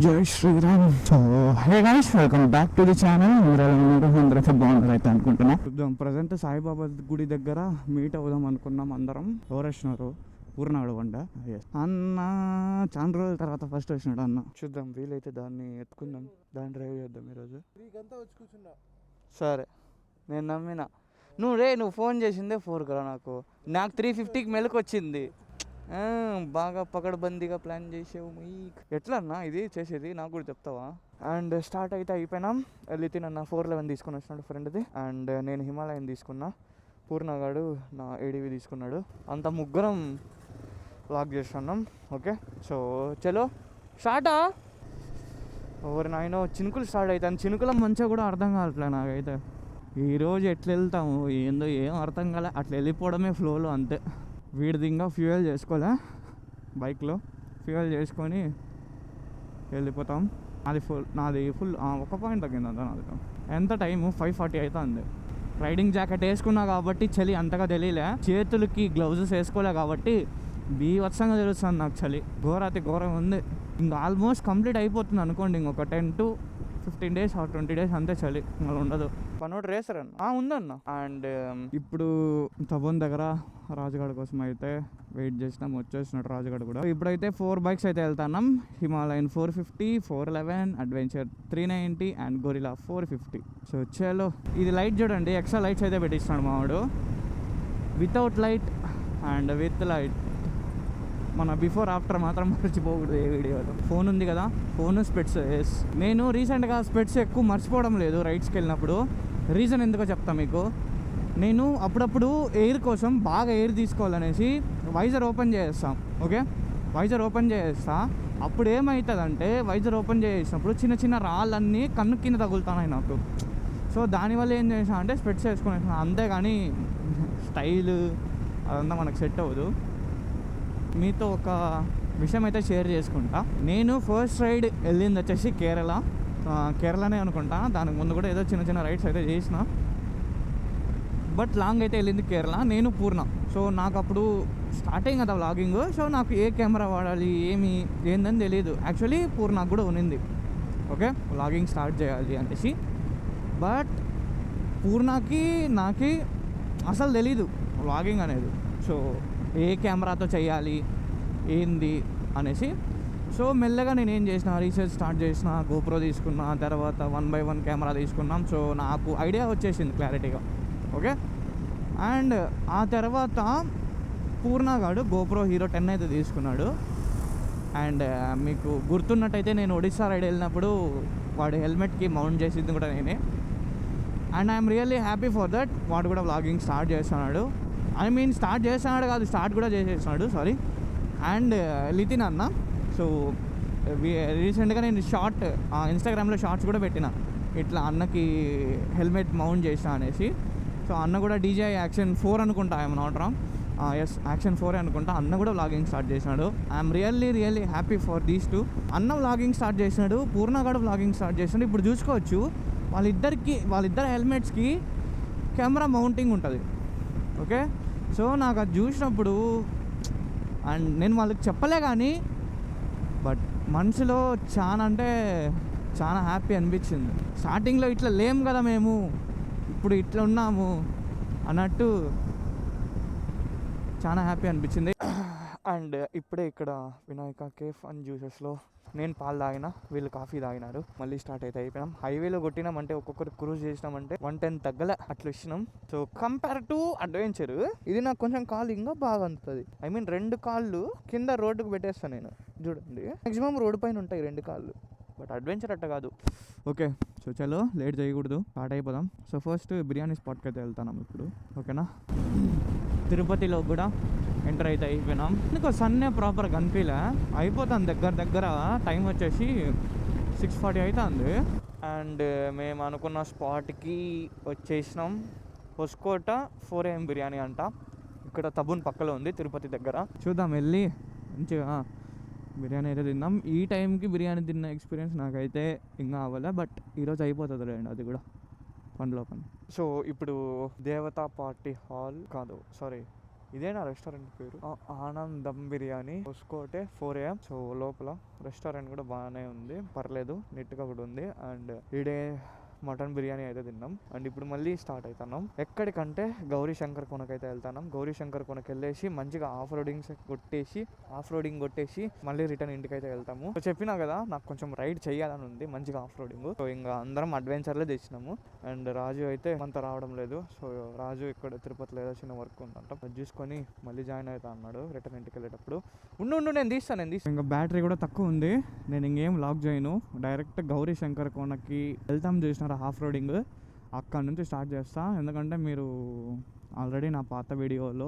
జై Shriram. So hey guys, welcome back to the channel. అందరైతే బాగున్నారు అయితే అనుకుంటున్నా. చూద్దాం, ప్రజెంట్ సాయిబాబా గుడి దగ్గర మీట్ అవుదాం అనుకున్నాం అందరం. ఎవరు వచ్చినారు? పూర్ణాడు వండ అన్న. చాలా రోజుల తర్వాత ఫస్ట్ వచ్చినాడు అన్న. చూద్దాం, వీలైతే దాన్ని ఎత్తుకుందాం, దాన్ని డ్రైవ్ చేద్దాం ఈరోజు. సరే, నేను నమ్మిన నువ్వు ఫోన్ చేసిందే 4 కదా. నాకు 3:50కి మెలకు వచ్చింది. బాగా పకడ్బందీగా ప్లాన్ చేసావు. ఎట్లా అన్నా ఇది చేసేది నాకు కూడా చెప్తావా? అండ్ స్టార్ట్ అయితే అయిపోయినాం. లితిన్ అన్న 411 తీసుకుని వచ్చినాడు ఫ్రెండ్ది. అండ్ నేను హిమాలయన్ తీసుకున్నా. పూర్ణగాడు నా ఏడీవి తీసుకున్నాడు. అంత ముగ్గురం లాక్ చేస్తున్నాం. ఓకే, సో చలో స్టార్టా. ఎవరు నాయనో చినుకులు స్టార్ట్ అవుతాను. చినుకుల మంచిగా కూడా అర్థం కావట్లే నాకైతే. ఈరోజు ఎట్లా వెళ్తాము ఏందో ఏం అర్థం కాలే. అట్లా వెళ్ళిపోవడమే ఫ్లోలో అంతే. వీడిది ఇంకా ఫ్యూయల్ చేసుకోలే, బైక్లో ఫ్యూయల్ చేసుకొని వెళ్ళిపోతాం. నాది ఫుల్ 1 పాయింట్ తగ్గింది. నాది ఎంత టైము 5:40 అవుతుంది. రైడింగ్ జాకెట్ వేసుకున్నా కాబట్టి చలి అంతగా తెలియలే. చేతులకి గ్లౌజెస్ వేసుకోలే కాబట్టి బీవత్సంగా తెలుస్తుంది నాకు చలి. ఘోరం ఉంది. ఇంకా ఆల్మోస్ట్ కంప్లీట్ అయిపోతుంది అనుకోండి. ఇంకొక 10 to 15 days or 20 days అంతే చలి, మళ్ళీ ఉండదు. పనోడు రేసర్ అన్న ఉందన్న. అండ్ ఇప్పుడు తబోన్ దగ్గర రాజుగాడి కోసం అయితే వెయిట్ చేసినాం. వచ్చేసినట్టు రాజుగాడు కూడా. ఇప్పుడైతే 4 బైక్స్ అయితే వెళ్తున్నాం. Himalayan 450, 411, adventure 390 and guerrilla 450. So చలో, ఇది లైట్ చూడండి, ఎక్స్ట్రా లైట్స్ అయితే పెట్టిస్తున్నాడు మావాడు. Without light and with light. మన బిఫోర్ ఆఫ్టర్ మాత్రం మర్చిపోకూడదు ఏ వీడియోలో. ఫోన్ ఉంది కదా, ఫోన్ స్పెట్స్. నేను రీసెంట్గా స్పెట్స్ ఎక్కువ మర్చిపోవడం లేదు రైడ్స్కి వెళ్ళినప్పుడు. రీజన్ ఎందుకో చెప్తా మీకు. నేను అప్పుడప్పుడు ఎయిర్ కోసం బాగా ఎయిర్ తీసుకోవాలనేసి వైజర్ ఓపెన్ చేస్తాం. ఓకే, వైజర్ ఓపెన్ చేస్తా. అప్పుడు ఏమవుతుందంటే వైజర్ ఓపెన్ చేసినప్పుడు చిన్న చిన్న రాళ్ళన్నీ కన్ను కింద తగులుతున్నాయి నాకు. సో దానివల్ల ఏం చేసినా అంటే స్పెట్స్ వేసుకునేసిన. అంతేగాని స్టైల్ అదంతా మనకు సెట్ అవ్వదు. మీతో ఒక విషయం అయితే షేర్ చేసుకుంటా. నేను ఫస్ట్ రైడ్ వెళ్ళింది వచ్చేసి కేరళనే అనుకుంటా. దానికి ముందు కూడా ఏదో చిన్న చిన్న రైడ్స్ అయితే చేసిన, బట్ లాంగ్ అయితే వెళ్ళింది కేరళ. నేను పూర్ణ. సో నాకు అప్పుడు స్టార్టింగ్ కదా వ్లాగింగ్. సో నాకు ఏ కెమెరా వాడాలి ఏందని తెలియదు. యాక్చువల్లీ పూర్ణకు కూడా ఉన్నింది, ఓకే వ్లాగింగ్ స్టార్ట్ చేయాలి అనేసి. బట్ పూర్ణకి నాకి అసలు తెలీదు వ్లాగింగ్ అనేది. సో ఏ కెమెరాతో చేయాలి ఏంది అనేసి. సో మెల్లగా నేను ఏం చేసిన, రీసెర్చ్ స్టార్ట్ చేసిన. గోప్రో తీసుకున్నా, తర్వాత 1 by 1 కెమెరా తీసుకున్నాం. సో నాకు ఐడియా వచ్చేసింది క్లారిటీగా. ఓకే, అండ్ ఆ తర్వాత పూర్ణగాడు గోప్రో హీరో 10 అయితే తీసుకున్నాడు. అండ్ మీకు గుర్తున్నట్టయితే నేను ఒడిస్సా రైడ్ వెళ్ళినప్పుడు వాడు హెల్మెట్కి మౌంట్ చేసింది కూడా నేనే. And I'm really happy for that. వాడు కూడా వ్లాగింగ్ స్టార్ట్ చేస్తున్నాడు. స్టార్ట్ చేస్తున్నాడు కాదు, స్టార్ట్ కూడా చేసేస్తున్నాడు, సారీ. అండ్ లితిన్ అన్న. సో రీసెంట్గా నేను ఇన్స్టాగ్రామ్లో షార్ట్స్ కూడా పెట్టిన, ఇట్లా అన్నకి హెల్మెట్ మౌంట్ చేసిన అనేసి. సో అన్న కూడా DJI Action 4 అనుకుంటా, I'm not wrong. Yes, Action 4 అనుకుంటా. అన్న కూడా వ్లాగింగ్ స్టార్ట్ చేసినాడు. I'm really happy for these two. అన్న వ్లాగింగ్ స్టార్ట్ చేసినాడు, పూర్ణగాడు వ్లాగింగ్ స్టార్ట్ చేసినాడు. ఇప్పుడు చూసుకోవచ్చు వాళ్ళిద్దరు హెల్మెట్స్కి కెమెరా మౌంటింగ్ ఉంటుంది. ఓకే, సో నాకు అది చూసినప్పుడు అండ్ నేను వాళ్ళకి చెప్పలే కానీ, బట్ మనసులో చాలా హ్యాపీ అనిపించింది. స్టార్టింగ్లో ఇట్లా లేం కదా మేము, ఇప్పుడు ఇట్లా ఉన్నాము అన్నట్టు చాలా హ్యాపీ అనిపించింది. అండ్ ఇప్పుడే ఇక్కడ వినాయక కేఫ్ అండ్ జ్యూసెస్లో నేను పాలు తాగినా, వీళ్ళు కాఫీ తాగినారు. మళ్ళీ స్టార్ట్ అయితే అయిపోయినాం. హైవేలో కొట్టినామంటే ఒక్కొక్కరు క్రూజ్ చేసినామంటే 110 తగ్గలే అట్లా ఇచ్చినాం. సో కంపేర్ టు అడ్వెంచర్ ఇది నాకు కొంచెం కాలు ఇంకా బాగా అందుతుంది. 2 కాళ్ళు కింద రోడ్డుకు పెట్టేస్తాను నేను. చూడండి, మాక్సిమం రోడ్డు పైన ఉంటాయి 2 కాళ్ళు. బట్ అడ్వెంచర్ అట్ట కాదు. ఓకే, సో చలో లేట్ చేయకూడదు, స్టార్ట్ అయిపోదాం. సో ఫస్ట్ బిర్యానీ స్పాట్కి అయితే వెళ్తాం ఇప్పుడు. ఓకేనా, తిరుపతిలో కూడా ఎంటర్ అయితే అయిపోయినాం. నీకు సన్నే ప్రాపర్ కనిపించలే. అయిపోతాం దగ్గర టైం వచ్చేసి 6:40 అవుతుంది. అండ్ మేము అనుకున్న స్పాట్కి వచ్చేసినాం. హొస్కోట 4 AM బిర్యానీ అంట. ఇక్కడ తబూన్ పక్కలో ఉంది, తిరుపతి దగ్గర. చూద్దాం, వెళ్ళి మంచిగా బిర్యానీ అయితే తిందాం. ఈ టైంకి బిర్యానీ తిన్న ఎక్స్పీరియన్స్ నాకైతే ఇంకా అవ్వలే, బట్ ఈరోజు అయిపోతుంది లేండి అది కూడా పని. సో ఇప్పుడు దేవతా పార్టీ హాల్ కాదు, సారీ ఇదేనా రెస్టారెంట్ పేరు? ఆనంద్ దమ్ బిర్యానీ, హోస్కోటే 4 AM. సో లోపల రెస్టారెంట్ కూడా బాగానే ఉంది, పర్లేదు, నీట్గా కూడా ఉంది. అండ్ ఈడే మటన్ బిర్యానీ అయితే తిన్నాం. అండ్ ఇప్పుడు మళ్ళీ స్టార్ట్ అవుతున్నాం. ఎక్కడికంటే గౌరీ శంకర్ కొనకైతే వెళ్తాం. గౌరీ శంకర్ కొనకి వెళ్ళేసి మంచిగా ఆఫ్ రోడింగ్ కొట్టేసి మళ్ళీ రిటర్న్ ఇంటికి అయితే వెళ్తాము. సో చెప్పినా కదా నాకు కొంచెం రైడ్ చేయాలని ఉంది, మంచిగా ఆఫ్ రోడింగ్. సో ఇంకా అందరం అడ్వెంచర్లే తెచ్చినాము. అండ్ రాజు అయితే అంత రావడం లేదు. సో రాజు ఇక్కడ తిరుపతిలో ఏదో చిన్న వర్క్ ఉందంట, అది చూసుకొని మళ్ళీ జాయిన్ అవుతా అన్నాడు రిటర్న్ ఇంటికి వెళ్ళేటప్పుడు. ఉండు నేను తీస్తాను. ఇంకా బ్యాటరీ కూడా తక్కువ ఉంది, నేను ఇంకేం లాక్ చేయను, డైరెక్ట్ గౌరీ శంకర్ కోనకి వెళ్తాం. చూసినారా హాఫ్ రోడింగ్, అక్కడ నుంచి స్టార్ట్ చేస్తా. ఎందుకంటే మీరు ఆల్రెడీ నా పాత వీడియోలో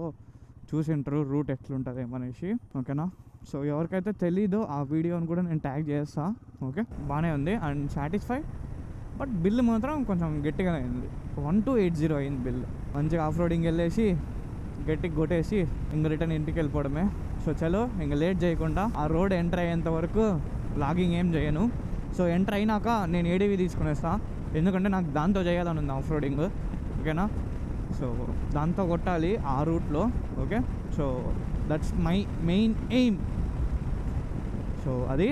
చూసింటారు రూట్ ఎట్లుంటుంది ఏమనేసి, ఓకేనా. సో ఎవరికైతే తెలీదో ఆ వీడియోని కూడా నేను ట్యాగ్ చేస్తా. ఓకే, బాగానే ఉంది అండ్ సాటిస్ఫై. బట్ బిల్ మాత్రం కొంచెం గట్టిగానే అయింది, 1280 అయింది బిల్. మంచిగా ఆఫ్ రోడింగ్ వెళ్ళేసి గట్టిగా కొట్టేసి ఇంక రిటర్న్ ఇంటికి వెళ్ళిపోవడమే. సో చలో ఇంక లేట్ చేయకుండా ఆ రోడ్ ఎంటర్ అయ్యేంత వరకు లాగింగ్ ఏం చేయను. సో ఎంటర్ అయినాక నేను ఏడీవీ తీసుకునేస్తా, ఎందుకంటే నాకు దాంతో చేయాలని ఉంది ఆఫ్ రోడింగ్, ఓకేనా. సో దాంతో కొట్టాలి ఆ రూట్లో, okay. So that's my main aim. So అది,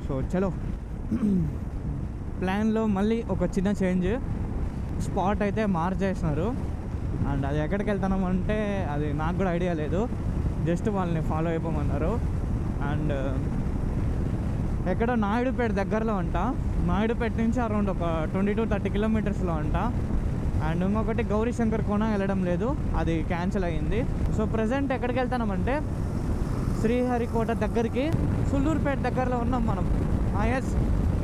సో చలో. ప్లాన్లో మళ్ళీ ఒక చిన్న చేంజ్, స్పాట్ అయితే మార్చేసినారు. అండ్ అది ఎక్కడికి వెళ్తున్నామంటే అది నాకు కూడా ఐడియా లేదు, జస్ట్ వాళ్ళని ఫాలో అయిపోమన్నారు. అండ్ ఎక్కడ నాయుడుపేట దగ్గరలో అంట, నాయుడుపేట నుంచి అరౌండ్ ఒక 20-30 కిలోమీటర్స్లో అంట. అండ్ ఇంకొకటి గౌరీ శంకర్ కోన వెళ్ళడం లేదు, అది క్యాన్సిల్ అయ్యింది. సో ప్రజెంట్ ఎక్కడికి వెళ్తున్నామంటే శ్రీహరికోట దగ్గరికి, సుళ్ళూరుపేట దగ్గరలో ఉన్నాం మనం. ఎస్,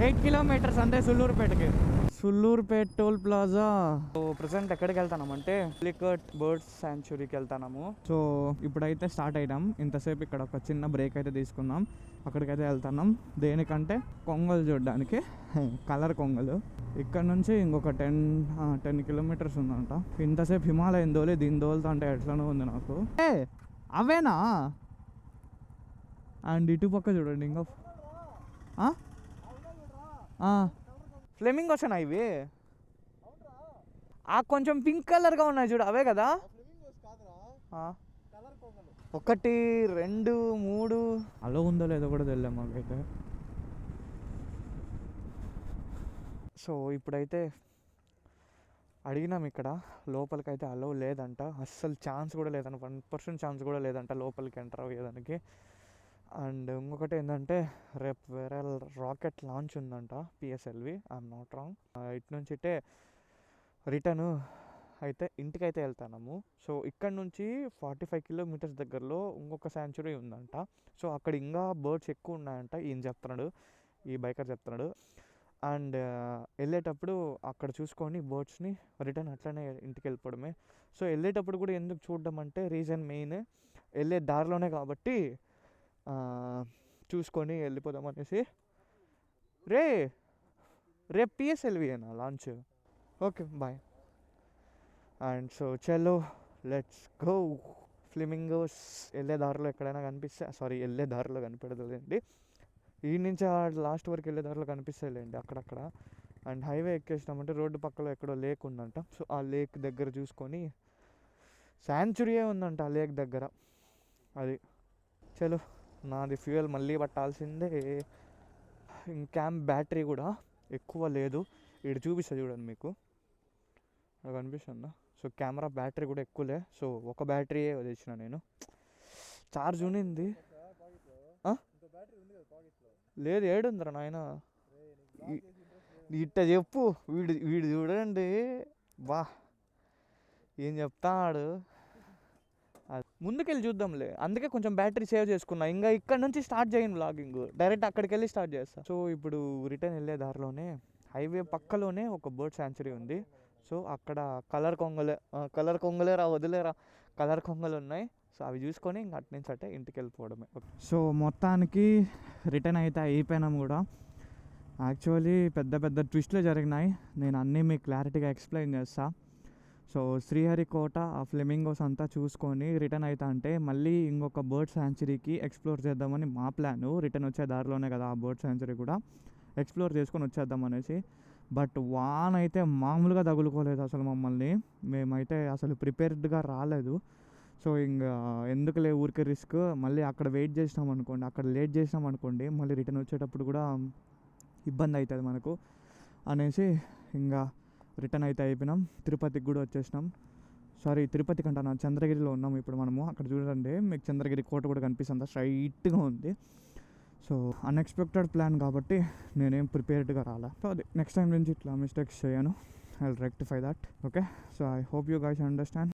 8 కిలోమీటర్స్ అంతే సుళ్ళూరుపేటకి. Sullurpeta toll plaza. So present ఎక్కడికి వెళ్తామంటే పులికట్ బర్డ్స్ శాంచురీకి వెళ్తాము. సో ఇప్పుడైతే స్టార్ట్ అయ్యాం. ఇంతసేపు ఇక్కడ ఒక చిన్న బ్రేక్ అయితే తీసుకున్నాం, అక్కడికైతే వెళ్తున్నాం. దేనికంటే కొంగలు చూడడానికి, కలర్ కొంగలు. ఇక్కడ నుంచి ఇంకొక 10 కిలోమీటర్స్ ఉందంట. ఇంతసేపు హిమాలయం దోలి దీని దోలుతా అంటే ఎట్లనో ఉంది నాకు. అవేనా? అండ్ ఇటు పక్క చూడండి ఇంకా ఫ్లెమింగోస్ అన్నా ఇవి, ఆ కొంచెం పింక్ కలర్గా ఉన్నాయి చూడు, అవే కదా? 1, 2, 3 అలో ఉందో లేదో కూడా తెలియదు మాకైతే. సో ఇప్పుడైతే అడిగినాం, ఇక్కడ లోపలికైతే అలో లేదంట, అస్సలు ఛాన్స్ కూడా లేదంట, 1% ఛాన్స్ కూడా లేదంట లోపలికి ఎంటర్ అయ్యేదానికి. అండ్ ఇంకొకటి ఏంటంటే రేపు వేరే రాకెట్ లాంచ్ ఉందంట, పిఎస్ఎల్వి, ఐఎమ్ నాట్ రాంగ్. ఇటు నుంచి ఇటే రిటర్న్ అయితే ఇంటికైతే వెళ్తాము. సో ఇక్కడ నుంచి 45 కిలోమీటర్స్ దగ్గరలో ఇంకొక శాంచురీ ఉందంట. సో అక్కడ ఇంకా బర్డ్స్ ఎక్కువ ఉన్నాయంట, ఈయన చెప్తున్నాడు, ఈ బైకర్ చెప్తున్నాడు. అండ్ వెళ్ళేటప్పుడు అక్కడ చూసుకొని బర్డ్స్ని రిటర్న్ అట్లనే ఇంటికి వెళ్ళిపోవడమే. సో వెళ్ళేటప్పుడు కూడా ఎందుకు చూడడం అంటే రీజన్ మెయిన్ వెళ్ళే దారిలోనే కాబట్టి చూసుకొని వెళ్ళిపోదాం అనేసి. రేపు పిఎస్ఎల్వి అయినా launch, okay bye. And so చలో లెట్స్ గో. ఫ్లెమింగోస్ వెళ్ళే దారిలో ఎక్కడైనా కనిపిస్తే, వెళ్ళే దారిలో కనిపెడలేండి, ఈ నుంచి లాస్ట్ వరకు వెళ్ళే దారిలో కనిపిస్తాయిలేండి అక్కడక్కడ. అండ్ హైవే ఎక్కేసినామంటే రోడ్డు పక్కలో ఎక్కడో లేక్ ఉందంట. సో ఆ లేక్ దగ్గర చూసుకొని, శాంచురీయే ఉందంట ఆ లేక్ దగ్గర, అది. చలో, నాది ఫ్యూయల్ మళ్ళీ పట్టాల్సిందే. క్యాంప్ బ్యాటరీ కూడా ఎక్కువ లేదు, ఇక్కడ చూపిస్తా చూడండి మీకు, నాకు కనిపిస్తుందా? సో కెమెరా బ్యాటరీ కూడా ఎక్కువలే. సో ఒక బ్యాటరీయే తెచ్చిన నేను, ఛార్జ్ ఉన్నింది. లేదు, ఏడుందిరా నాయన, ఇట్ట చెప్పు. వీడు చూడండి, బా ఏం చెప్తాడు. ముందుకెళ్ళి చూద్దాంలే, అందుకే కొంచెం బ్యాటరీ సేవ్ చేసుకున్నా. ఇంకా ఇక్కడ నుంచి స్టార్ట్ చేయను వ్లాగింగ్, డైరెక్ట్ అక్కడికి వెళ్ళి స్టార్ట్ చేస్తా. సో ఇప్పుడు రిటర్న్ వెళ్ళే దారిలోనే హైవే పక్కలోనే ఒక బర్డ్ శాంచురీ ఉంది. సో అక్కడ కలర్ కొంగలేరా వదిలేరా, కలర్ కొంగలు ఉన్నాయి. సో అవి చూసుకొని ఇంక అటు నుంచి అంటే ఇంటికి వెళ్ళిపోవడమే. సో మొత్తానికి రిటర్న్ అయితే అయిపోయినాం కూడా. యాక్చువల్లీ పెద్ద పెద్ద ట్విస్ట్లు జరిగినాయి, నేను అన్నీ మీకు క్లారిటీగా ఎక్స్ప్లెయిన్ చేస్తా. సో శ్రీహరికోట ఆ ఫ్లెమింగోస్ అంతా చూసుకొని రిటర్న్ అవుతా అంటే మళ్ళీ ఇంకొక బర్డ్ శాంచురీకి ఎక్స్ప్లోర్ చేద్దామని మా ప్లాను. రిటర్న్ వచ్చే దారిలోనే కదా ఆ బర్డ్ శాంచురీ కూడా, ఎక్స్ప్లోర్ చేసుకొని వచ్చేద్దాం అనేసి. బట్ వాన్ అయితే మామూలుగా తగులుకోలేదు అసలు మమ్మల్ని, మేమైతే అసలు ప్రిపేర్డ్గా రాలేదు. సో ఇంకా ఎందుకులే ఊరికే రిస్క్, మళ్ళీ అక్కడ వెయిట్ చేసినాం అనుకోండి, అక్కడ లేట్ చేసినాం అనుకోండి, మళ్ళీ రిటర్న్ వచ్చేటప్పుడు కూడా ఇబ్బంది అవుతుంది మనకు అనేసి ఇంకా రిటర్న్ అయితే అయిపోయినాం. తిరుపతికి కూడా వచ్చేసినాం. సారీ, తిరుపతి కంటే చంద్రగిరిలో ఉన్నాము ఇప్పుడు మనము. అక్కడ చూడండి మీకు చంద్రగిరి కోట కూడా కనిపిస్తుంది, స్ట్రైట్గా ఉంది. సో అన్ఎక్స్పెక్టెడ్ ప్లాన్ కాబట్టి నేనేం ప్రిపేర్డ్గా రాలా. సో అది నెక్స్ట్ టైం నుంచి ఇట్లా మిస్టేక్స్ చేయను. I will rectify that. Okay, so I hope you guys understand.